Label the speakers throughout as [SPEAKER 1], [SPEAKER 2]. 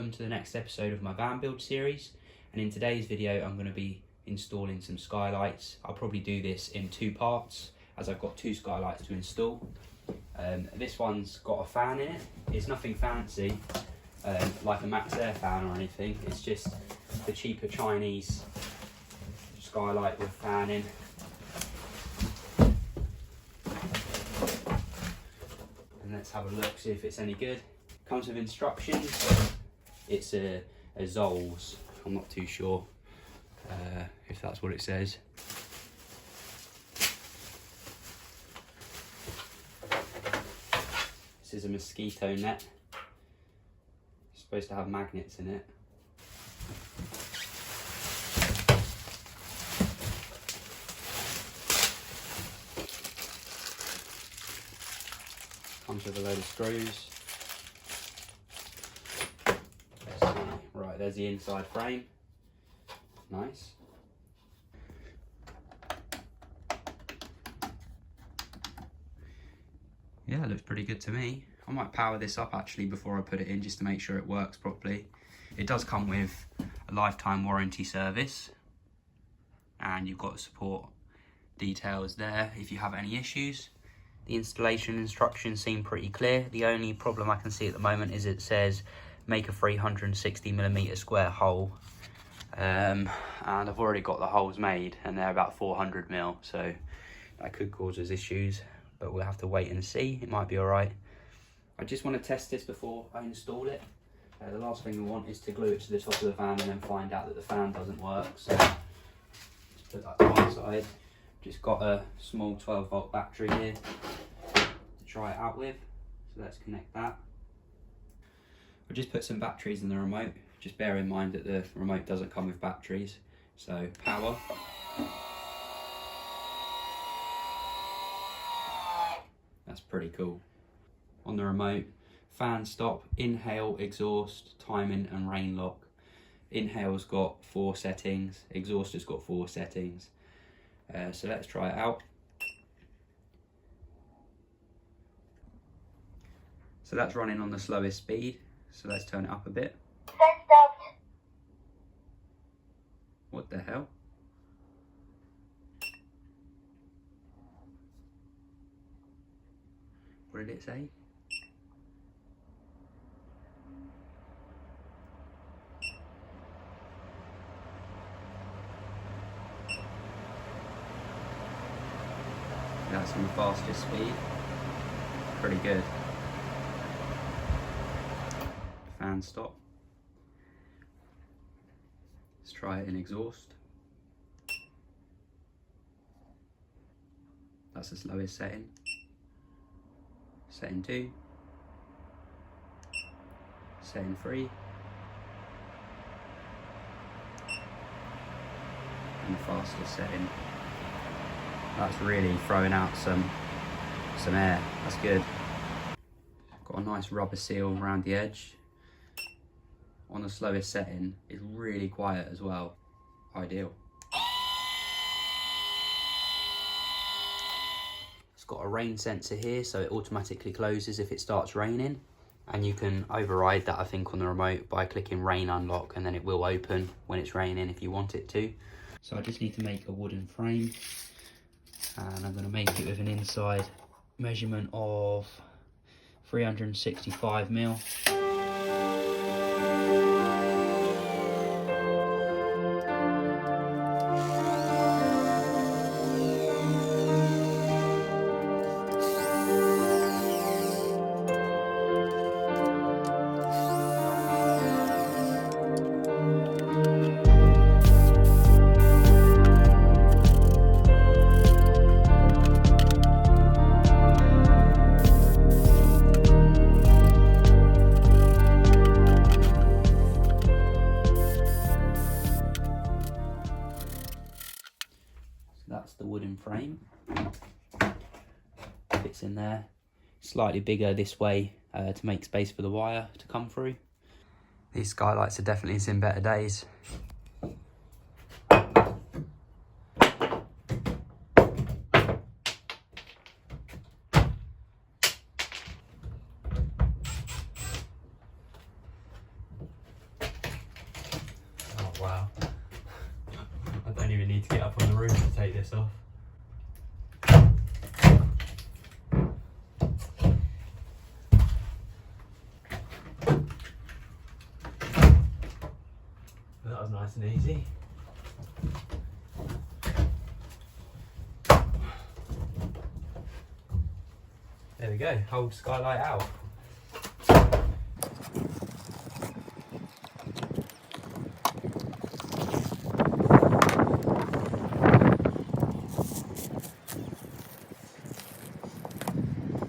[SPEAKER 1] welcome to the next episode of my van build series, and in today's video I'm going to be installing some skylights. I'll probably do this in two parts as I've got two skylights to install. This one's got a fan in it. It's nothing fancy like a Max Air fan or anything, it's just the cheaper Chinese skylight with fan in. And let's have a look, see if it's any good. Comes with instructions. It's a Zoll's. I'm not too sure if that's what it says. This is a mosquito net. It's supposed to have magnets in it. Comes with a load of screws. Right, there's the inside frame. Nice. Yeah, it looks pretty good to me. I might power this up actually before I put it in, just to make sure it works properly. It does come with a lifetime warranty service, and you've got the support details there if you have any issues. The installation instructions seem pretty clear. The only problem I can see at the moment is it says make a 360mm square hole, and I've already got the holes made and they're about 400mm, so that could cause us issues, but we'll have to wait and see. It might be all right. I just want to test this before I install it. The last thing we want is to glue it to the top of the van and then find out that the fan doesn't work, so let's put that to one side. Just got a small 12-volt battery here to try it out with, so let's connect that. I'll just put some batteries in the remote. Just bear in mind that the remote doesn't come with batteries. So power. That's pretty cool. On the remote, fan stop, inhale, exhaust, timing and rain lock. Inhale's got 4 settings, exhaust has got 4 settings. So let's try it out. So that's running on the slowest speed. So let's turn it up a bit. What the hell? What did it say? That's on the fastest speed. Pretty good. Fan stop. Let's try it in exhaust. That's the slowest setting. Setting 2. Setting 3. And the fastest setting. That's really throwing out some air. That's good. Got a nice rubber seal around the edge. On the slowest setting, it's really quiet as well. Ideal. It's got a rain sensor here, so it automatically closes if it starts raining. And you can override that, I think, on the remote by clicking rain unlock, and then it will open when it's raining if you want it to. So I just need to make a wooden frame, and I'm going to make it with an inside measurement of 365mm. That's the wooden frame. Fits in there. Slightly bigger this way to make space for the wire to come through. These skylights are definitely seen better days. Wow. I don't even need to get up on the roof to take this off. That was nice and easy. There we go, hold skylight out.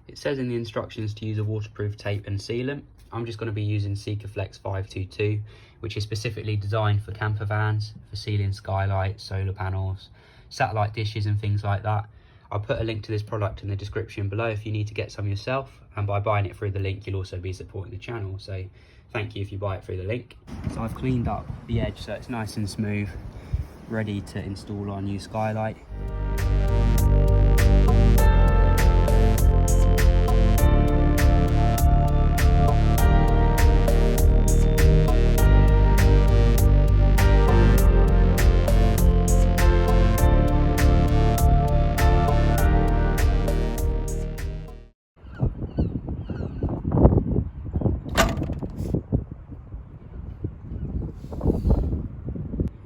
[SPEAKER 1] It says in the instructions to use a waterproof tape and sealant. I'm just going to be using Sikaflex 522, which is specifically designed for camper vans, for sealing skylights, solar panels, satellite dishes and things like that. I'll put a link to this product in the description below if you need to get some yourself, and by buying it through the link you'll also be supporting the channel, so thank you if you buy it through the link. So I've cleaned up the edge so it's nice and smooth, ready to install our new skylight.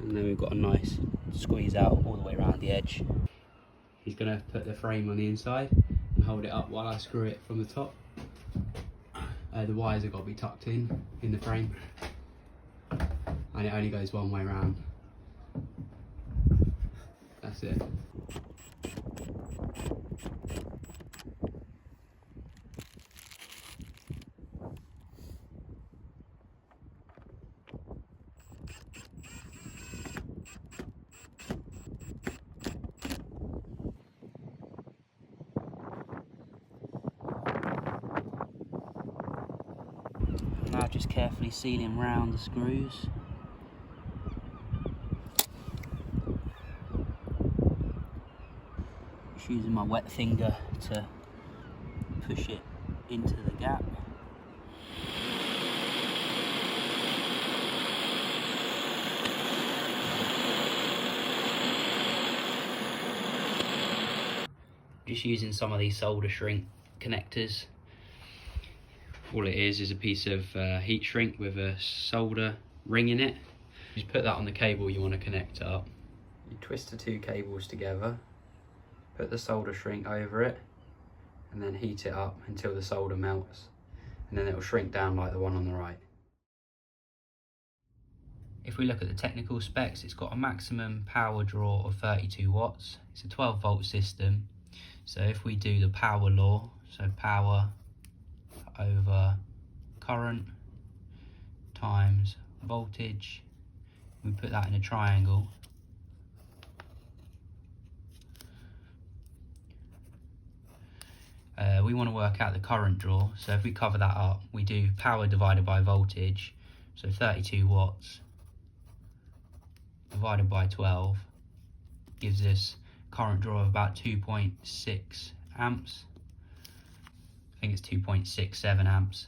[SPEAKER 1] And then we've got a nice squeeze out all the way around the edge. He's going to put the frame on the inside and hold it up while I screw it from the top. The wires have got to be tucked in the frame, and it only goes one way around. That's it. Now just carefully sealing round the screws. Just using my wet finger to push it into the gap. Just using some of these solder shrink connectors. All it is a piece of heat shrink with a solder ring in it. Just put that on the cable you want to connect up. You twist the two cables together, put the solder shrink over it, and then heat it up until the solder melts, and then it will shrink down like the one on the right. If we look at the technical specs, it's got a maximum power draw of 32 watts. It's a 12-volt system. So if we do the power law, so power over current times voltage, we put that in a triangle, we want to work out the current draw. So if we cover that up, we do power divided by voltage, so 32 watts divided by 12 gives us current draw of about 2.6 amps. I think it's 2.67 amps.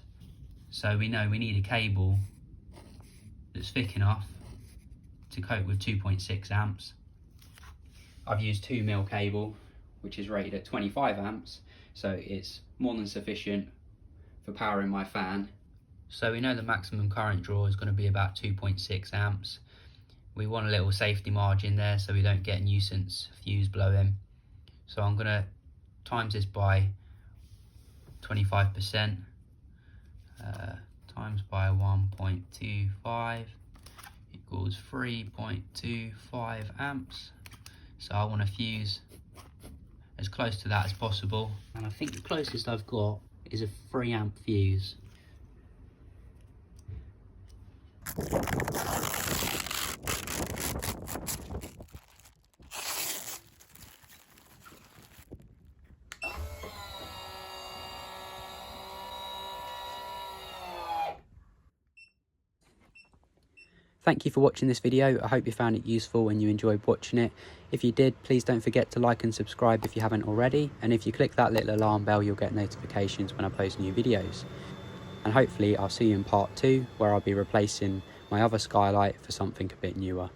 [SPEAKER 1] So we know we need a cable that's thick enough to cope with 2.6 amps. I've used 2mm cable, which is rated at 25 amps, so it's more than sufficient for powering my fan. So we know the maximum current draw is going to be about 2.6 amps. We want a little safety margin there so we don't get a nuisance fuse blowing. So I'm going to times this by 25%, times by 1.25 equals 3.25 amps. So I want to fuse as close to that as possible, and I think the closest I've got is a 3 amp fuse. Thank you for watching this video. I hope you found it useful and you enjoyed watching it. If you did, please don't forget to like and subscribe if you haven't already. And if you click that little alarm bell, you'll get notifications when I post new videos. And hopefully I'll see you in part 2, where I'll be replacing my other skylight for something a bit newer.